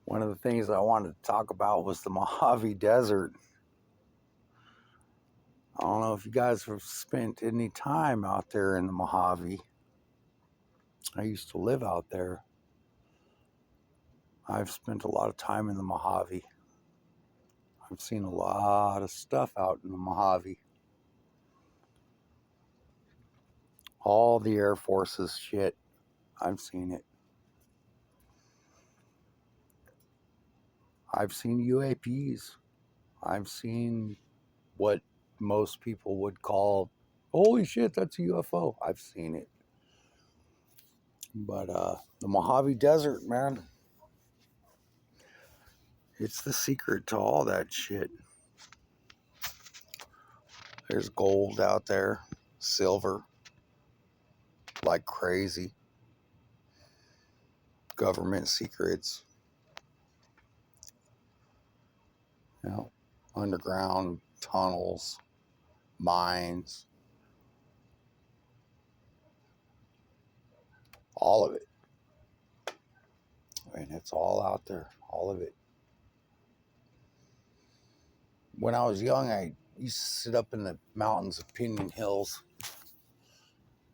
One of the things I wanted to talk about was the Mojave Desert. I don't know if you guys have spent any time out there in the Mojave. I used to live out there. I've spent a lot of time in the Mojave. I've seen a lot of stuff out in the Mojave. All the Air Force's shit. I've seen it. I've seen UAPs. I've seen what most people would call, holy shit, that's a UFO. I've seen it. But the Mojave Desert, man, it's the secret to all that shit. There's gold out there, silver, like crazy. Government secrets, underground tunnels, mines, all of it. And it's all out there, all of it. When I was young, I used to sit up in the mountains of Pinyon Hills,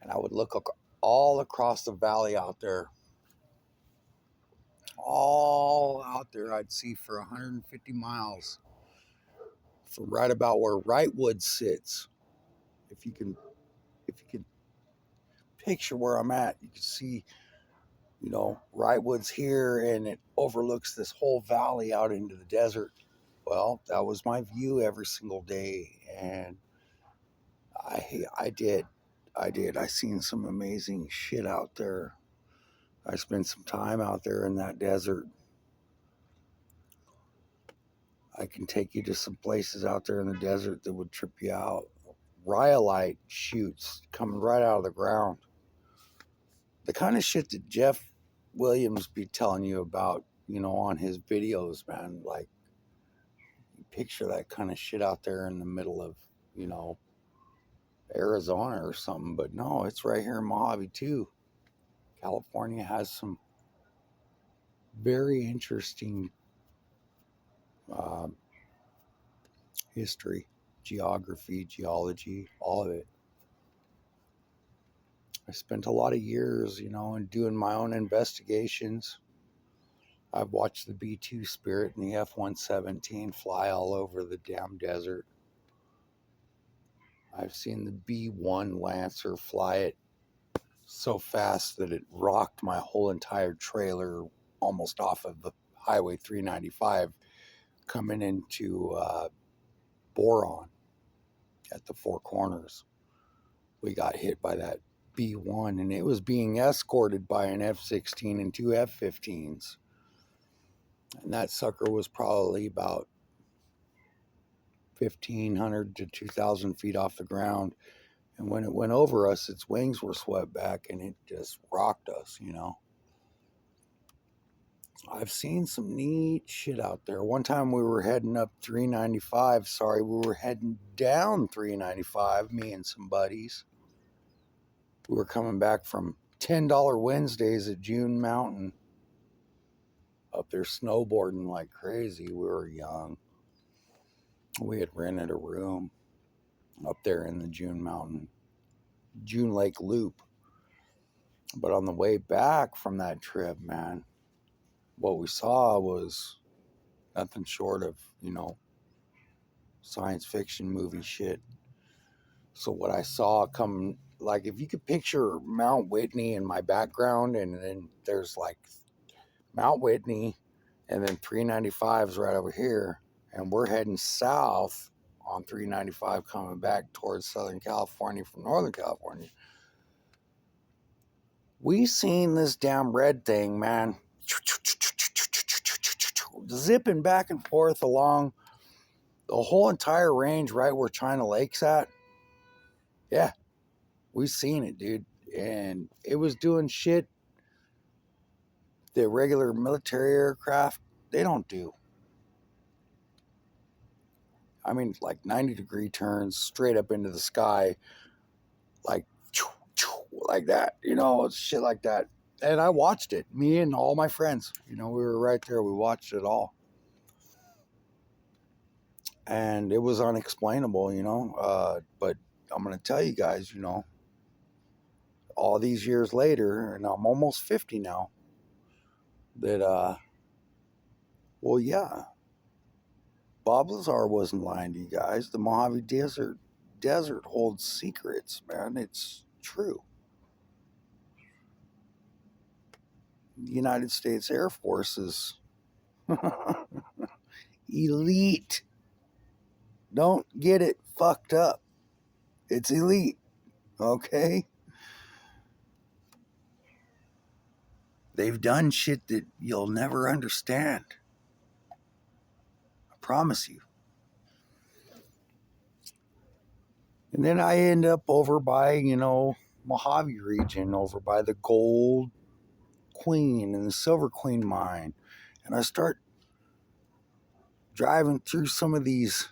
and I would look all across the valley out there. All out there I'd see for 150 miles from right about where Wrightwood sits. If you can picture where I'm at, you can see, Wrightwood's here and it overlooks this whole valley out into the desert. Well, that was my view every single day, and I did. I seen some amazing shit out there. I spent some time out there in that desert. I can take you to some places out there in the desert that would trip you out. Rhyolite shoots coming right out of the ground. The kind of shit that Jeff Williams be telling you about, on his videos, man. Like, picture that kind of shit out there in the middle of, Arizona or something. But no, it's right here in Mojave too. California has some very interesting history, geography, geology, all of it. I spent a lot of years, in doing my own investigations. I've watched the B-2 Spirit and the F-117 fly all over the damn desert. I've seen the B-1 Lancer fly it so fast that it rocked my whole entire trailer almost off of the Highway 395 coming into Boron at the Four Corners. We got hit by that B-1, and it was being escorted by an F-16 and two F-15s. And that sucker was probably about 1,500 to 2,000 feet off the ground. And when it went over us, its wings were swept back, and it just rocked us, I've seen some neat shit out there. One time we were heading up 395. We were heading down 395, me and some buddies. We were coming back from $10 Wednesdays at June Mountain. Up there snowboarding like crazy. We were young. We had rented a room up there in the June Lake Loop. But on the way back from that trip, man, what we saw was nothing short of, science fiction movie shit. So what I saw come, like, if you could picture Mount Whitney in my background, and then there's like Mount Whitney, and then 395's right over here, and we're heading south on 395 coming back towards Southern California from Northern California. We seen this damn red thing, man, zipping back and forth along the whole entire range right where China Lake's at. Yeah, we seen it, dude. And it was doing shit that regular military aircraft, they don't do. I mean, like 90-degree turns straight up into the sky, like that, shit like that. And I watched it, me and all my friends. We were right there. We watched it all. And it was unexplainable, but I'm going to tell you guys, all these years later, and I'm almost 50 now, that, well, yeah, Bob Lazar wasn't lying to you guys. The Mojave Desert holds secrets, man. It's true. The United States Air Force is elite. Don't get it fucked up. It's elite, okay? They've done shit that you'll never understand. I promise you. And then I end up over by, Mojave region, over by the Gold Queen and the Silver Queen mine. And I start driving through some of these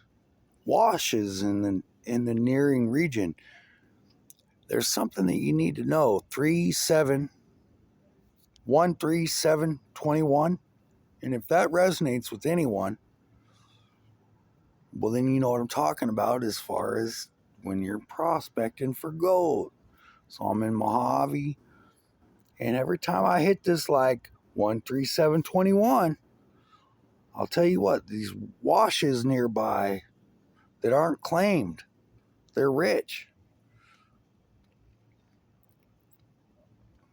washes in the nearing region. There's something that you need to know. 13721. And if that resonates with anyone, well, then you know what I'm talking about as far as when you're prospecting for gold. So I'm in Mojave, and every time I hit this like 13721, I'll tell you what, these washes nearby that aren't claimed, they're rich.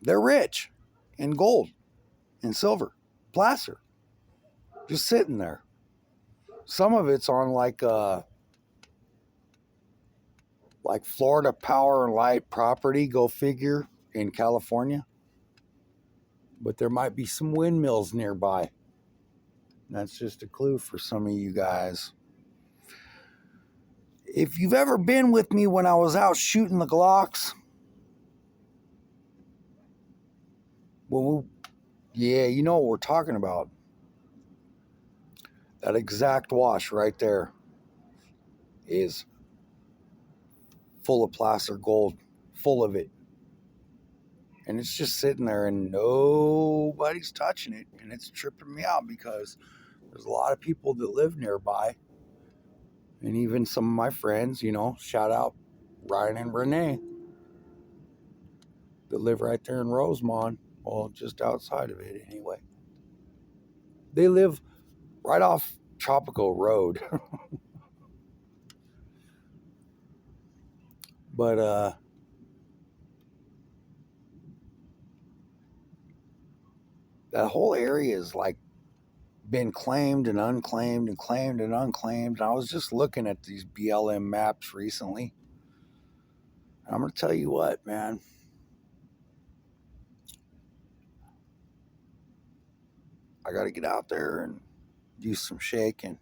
They're rich in gold and silver, placer, just sitting there. Some of it's on like Florida Power and Light property, go figure, in California. But there might be some windmills nearby. That's just a clue for some of you guys. If you've ever been with me when I was out shooting the Glocks, yeah, you know what we're talking about. That exact wash right there is full of placer gold, full of it. And it's just sitting there and nobody's touching it. And it's tripping me out because there's a lot of people that live nearby. And even some of my friends, shout out Ryan and Renee, that live right there in Rosemont. Well, just outside of it anyway. They live right off Tropical Road. But that whole area is like been claimed and unclaimed and claimed and unclaimed. And I was just looking at these BLM maps recently. I'm going to tell you what, man. I got to get out there and do some shaking.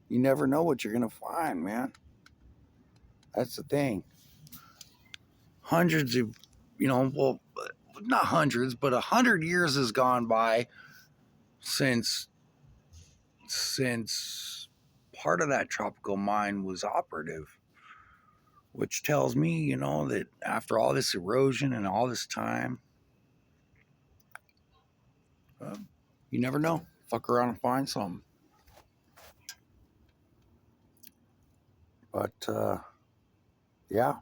You never know what you're going to find, man. That's the thing. Hundreds of, well, not hundreds, but 100 years has gone by since part of that tropical mine was operative, which tells me, that after all this erosion and all this time, you never know. Fuck around and find something. But yeah.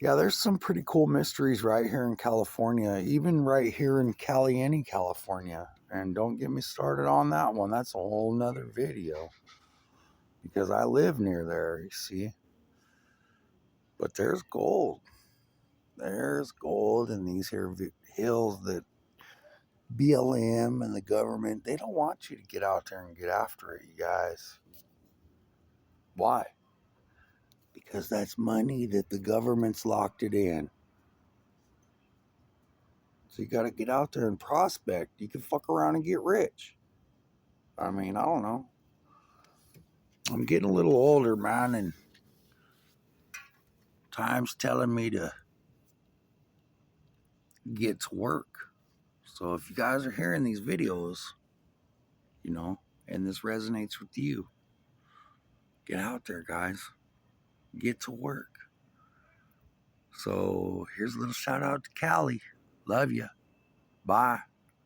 Yeah, there's some pretty cool mysteries right here in California, even right here in Caliente, California. And don't get me started on that one. That's a whole nother video. Because I live near there, you see. But there's gold. There's gold in these here hills that BLM and the government, they don't want you to get out there and get after it, you guys. Why? Because that's money that the government's locked it in. So you got to get out there and prospect. You can fuck around and get rich. I mean, I don't know. I'm getting a little older, man, and time's telling me to get to work. So if you guys are hearing these videos, and this resonates with you, get out there, guys. Get to work. So here's a little shout out to Callie. Love you. Bye.